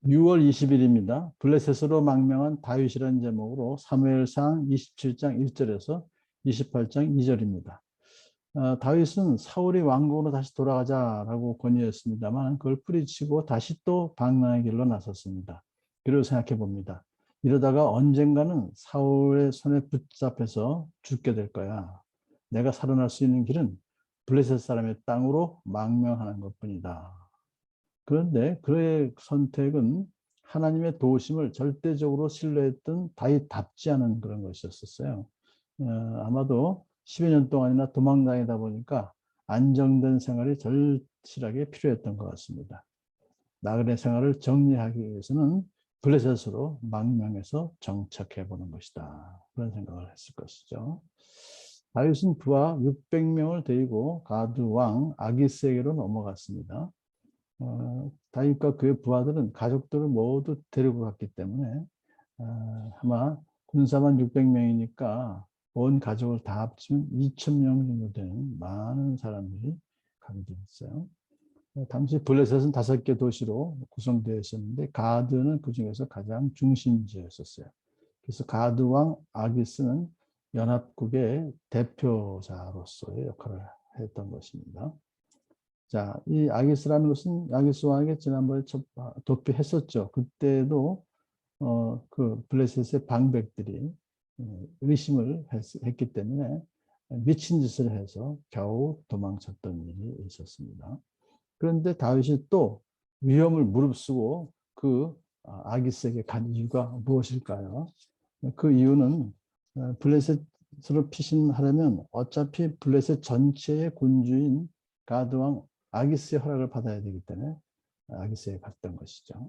6월 20일입니다. 블레셋으로 망명한 다윗이라는 제목으로 사무엘상 27장 1절에서 28장 2절입니다. 다윗은 사울이 왕궁으로 다시 돌아가자라고 권유했습니다만 그걸 뿌리치고 다시 또 방랑의 길로 나섰습니다. 그리고 생각해 봅니다. 이러다가 언젠가는 사울의 손에 붙잡혀서 죽게 될 거야. 내가 살아날 수 있는 길은 블레셋 사람의 땅으로 망명하는 것뿐이다. 그런데 그의 선택은 하나님의 도우심을 절대적으로 신뢰했던 다윗답지 않은 그런 것이었어요. 아마도 10여 년 동안이나 도망다니다 보니까 안정된 생활이 절실하게 필요했던 것 같습니다. 나그네 생활을 정리하기 위해서는 블레셋으로 망명해서 정착해 보는 것이다. 그런 생각을 했을 것이죠. 다윗은 부하 600명을 데리고 가드 왕 아기스에게로 넘어갔습니다. 다윗과 그의 부하들은 가족들을 모두 데리고 갔기 때문에 아마 군사만 600명이니까 온 가족을 다 합치면 2,000명 정도 되는 많은 사람들이 가게 되었어요. 당시 블레셋은 5개 도시로 구성되어 있었는데 가드는 그 중에서 가장 중심지였었어요. 그래서 가드 왕 아기스는 연합국의 대표자로서의 역할을 했던 것입니다. 자, 이 아기스라는 것은 아기스 왕에게 지난번에 도피했었죠. 그때도 그 블레셋의 방백들이 의심을 했기 때문에 미친 짓을 해서 겨우 도망쳤던 일이 있었습니다. 그런데 다윗이 또 위험을 무릅쓰고 그 아기스에게 간 이유가 무엇일까요? 그 이유는 블레셋으로 피신하려면 어차피 블레셋 전체의 군주인 가드왕 아기스의 허락을 받아야 되기 때문에 아기스에 갔던 것이죠.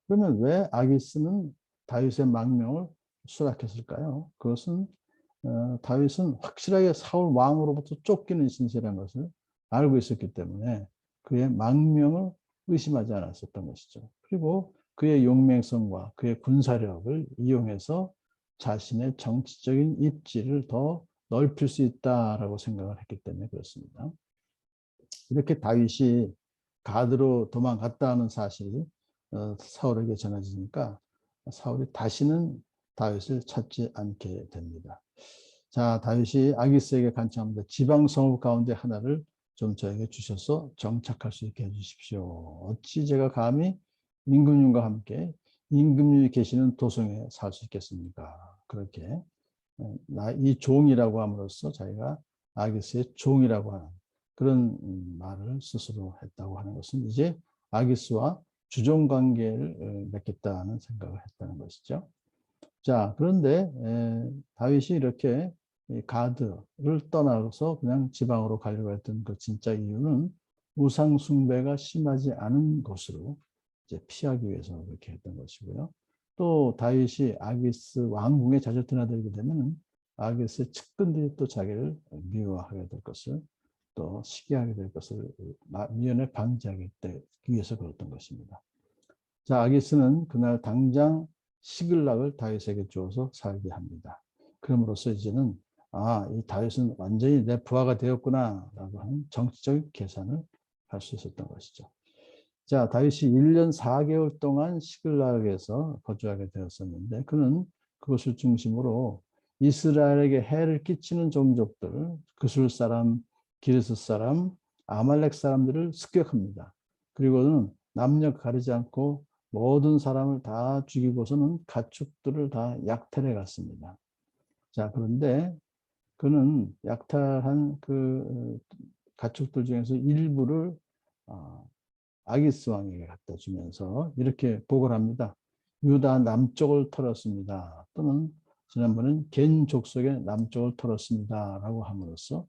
그러면 왜 아기스는 다윗의 망명을 수락했을까요? 그것은 다윗은 확실하게 사울 왕으로부터 쫓기는 신세라는 것을 알고 있었기 때문에 그의 망명을 의심하지 않았었던 것이죠. 그리고 그의 용맹성과 그의 군사력을 이용해서 자신의 정치적인 입지를 더 넓힐 수 있다라고 생각을 했기 때문에 그렇습니다. 이렇게 다윗이 가드로 도망갔다는 사실이 사울에게 전해지니까 사울이 다시는 다윗을 찾지 않게 됩니다. 자, 다윗이 아기스에게 간청합니다. 지방 성읍 가운데 하나를 좀 저에게 주셔서 정착할 수 있게 해주십시오. 어찌 제가 감히 임금님과 함께 임금님이 계시는 도성에 살 수 있겠습니까? 그렇게 이 종이라고 함으로써 자기가 아기스의 종이라고 하는 그런 말을 스스로 했다고 하는 것은 이제 아기스와 주종 관계를 맺겠다는 생각을 했다는 것이죠. 자, 그런데 다윗이 이렇게 가드를 떠나서 그냥 지방으로 가려고 했던 그 진짜 이유는 우상 숭배가 심하지 않은 곳으로 이제 피하기 위해서 그렇게 했던 것이고요. 또 다윗이 아기스 왕궁에 자주 드나들게 되면 아기스의 측근들이 또 자기를 미워하게 될 것을 또 시기하게 될 것을 미연에 방지하기 위해서 그랬던 것입니다. 자, 아기스는 그날 당장 시글락을 다윗에게 주어서 살게 합니다. 그럼으로써 이제는 이 다윗은 완전히 내 부하가 되었구나라고 하는 정치적 계산을 할 수 있었던 것이죠. 자, 다윗이 1년 4개월 동안 시글락에서 거주하게 되었었는데 그는 그것을 중심으로 이스라엘에게 해를 끼치는 종족들, 그술 사람, 기르스 사람, 아말렉 사람들을 습격합니다. 그리고는 남녀 가리지 않고 모든 사람을 다 죽이고서는 가축들을 다 약탈해 갔습니다. 자, 그런데 그는 약탈한 그 가축들 중에서 일부를 아기스 왕에게 갖다 주면서 이렇게 보고를 합니다. 유다 남쪽을 털었습니다. 또는 지난번엔 겐 족속의 남쪽을 털었습니다. 라고 함으로써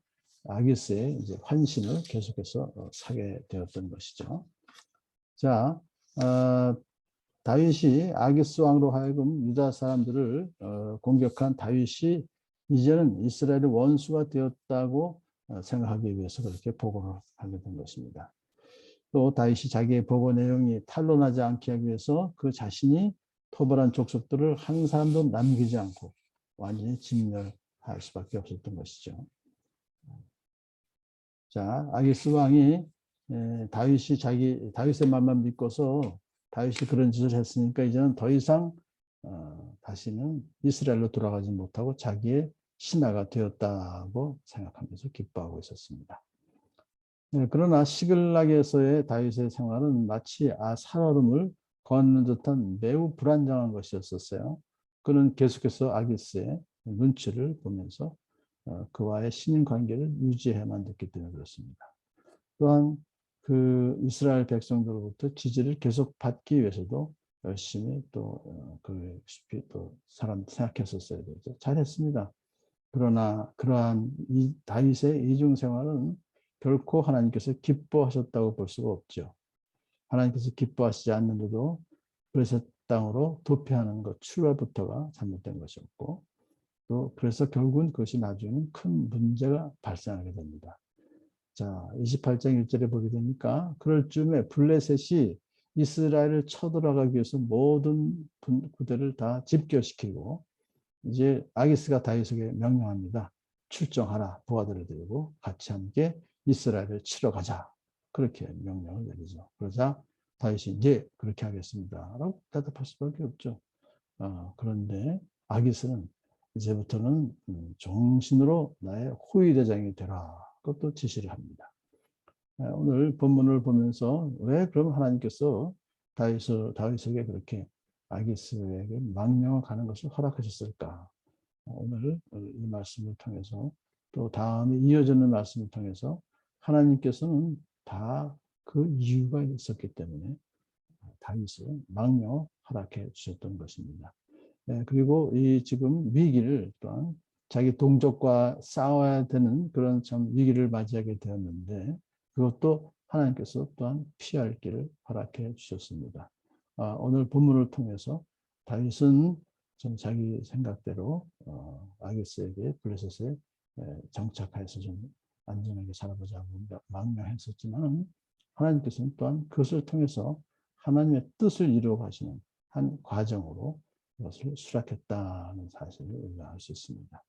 아기스의 이제 환심을 계속해서 사게 되었던 것이죠. 자, 다윗이 아기스 왕으로 하여금 유다 사람들을 공격한 다윗이 이제는 이스라엘의 원수가 되었다고 생각하기 위해서 그렇게 보고를 하게 된 것입니다. 또 다윗이 자기의 보고 내용이 탄로나지 않게 하기 위해서 그 자신이 토벌한 족속들을 한 사람도 남기지 않고 완전히 진멸할 수밖에 없었던 것이죠. 자, 아기스 왕이 다윗의 말만 믿고서 다윗이 그런 짓을 했으니까 이제는 더 이상 다시는 이스라엘로 돌아가지 못하고 자기의 신하가 되었다고 생각하면서 기뻐하고 있었습니다. 네, 그러나 시글락에서의 다윗의 생활은 마치 살얼음을 걷는 듯한 매우 불안정한 것이었었어요. 그는 계속해서 아기스의 눈치를 보면서 그와의 신인 관계를 유지해야만 됐기 때문에 그렇습니다. 또한 그 이스라엘 백성들로부터 지지를 계속 받기 위해서도 열심히 또 사람 생각했었어야 되죠. 잘했습니다. 그러나 그러한 이 다윗의 이중 생활은 결코 하나님께서 기뻐하셨다고 볼 수가 없죠. 하나님께서 기뻐하시지 않는데도 그래서 땅으로 도피하는 것 출발부터가 잘못된 것이었고 또 그래서 결국은 그것이 나중에는 큰 문제가 발생하게 됩니다. 자, 28장 1절에 보게 되니까 그럴 즈음에 블레셋이 이스라엘을 쳐들어가기 위해서 모든 부대를 다 집결시키고 이제 아기스가 다윗에게 명령합니다. 출정하라. 부하들을 데리고 같이 함께 이스라엘을 치러 가자. 그렇게 명령을 내리죠. 그러자 다윗이 이제 그렇게 하겠습니다. 라고 대답할 수밖에 없죠. 그런데 아기스는 이제부터는 정신으로 나의 호위대장이 되라. 그것도 지시를 합니다. 오늘 본문을 보면서 왜 그럼 하나님께서 다윗에게 그렇게 아기스에게 망명을 가는 것을 허락하셨을까? 오늘 이 말씀을 통해서 또 다음에 이어지는 말씀을 통해서 하나님께서는 다 그 이유가 있었기 때문에 다윗을 망명 허락해 주셨던 것입니다. 그리고 이 지금 위기를 또한 자기 동족과 싸워야 되는 그런 참 위기를 맞이하게 되었는데 그것도 하나님께서 또한 피할 길을 허락해 주셨습니다. 오늘 본문을 통해서 다윗은 좀 자기 생각대로 아기스에게 블레셋에 정착해서 좀 안전하게 살아보자고 망명했었지만 하나님께서는 또한 그것을 통해서 하나님의 뜻을 이루어 가시는 한 과정으로 그것을 수락했다는 사실을 우리가 알 수 있습니다.